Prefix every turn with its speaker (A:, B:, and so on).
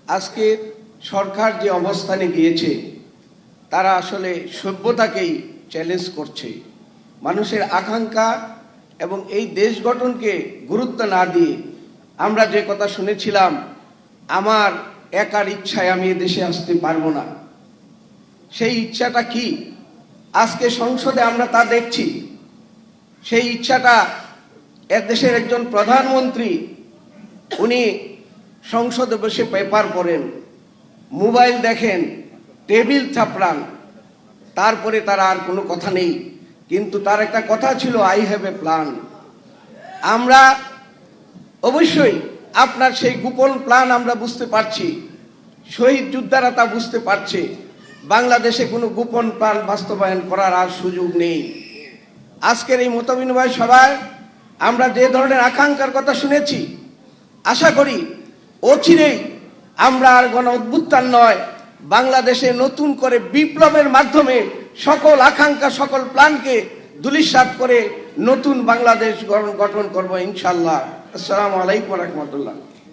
A: আজকে সরকার যে অবস্থানে গিয়েছে তারা আসলে সভ্যতাকেই চ্যালেঞ্জ করছে। মানুষের আকাঙ্ক্ষা এবং এই দেশ গঠনকে গুরুত্ব না দিয়ে আমরা যে কথা শুনেছিলাম, আমার একার ইচ্ছায় আমি দেশে আসতে পারবো না, সেই ইচ্ছাটা কি আজকে সংসদে আমরা তা দেখছি। সেই ইচ্ছাটা দেশের একজন প্রধানমন্ত্রী, উনি সংসদে বসে পেপার পড়েন, মোবাইল দেখেন, টেবিল চাপড়ান, তারপরে তার আর কোনো কথা নেই। কিন্তু তার একটা কথা ছিল, আই হ্যাভ এ প্ল্যান। আমরা অবশ্যই আপনার সেই গোপন প্ল্যান আমরা বুঝতে পারছি, শহীদ যোদ্ধারা তা বুঝতে পারছে। বাংলাদেশে কোনো গোপন প্ল্যান বাস্তবায়ন করার আর সুযোগ নেই। আজকের এই মতবিনিময় সভায় আমরা যে ধরনের আকাঙ্ক্ষার কথা শুনেছি, আশা করি অচিরেই আমরা আর গণ অভ্যুত্থান নয়, বাংলাদেশে নতুন করে বিপ্লবের মাধ্যমে সকল আকাঙ্ক্ষা, সকল প্ল্যানকে ধূলিসাৎ করে নতুন বাংলাদেশ গঠন করবো ইনশাআল্লাহ। আসসালামু আলাইকুম ওয়া রাহমাতুল্লাহ।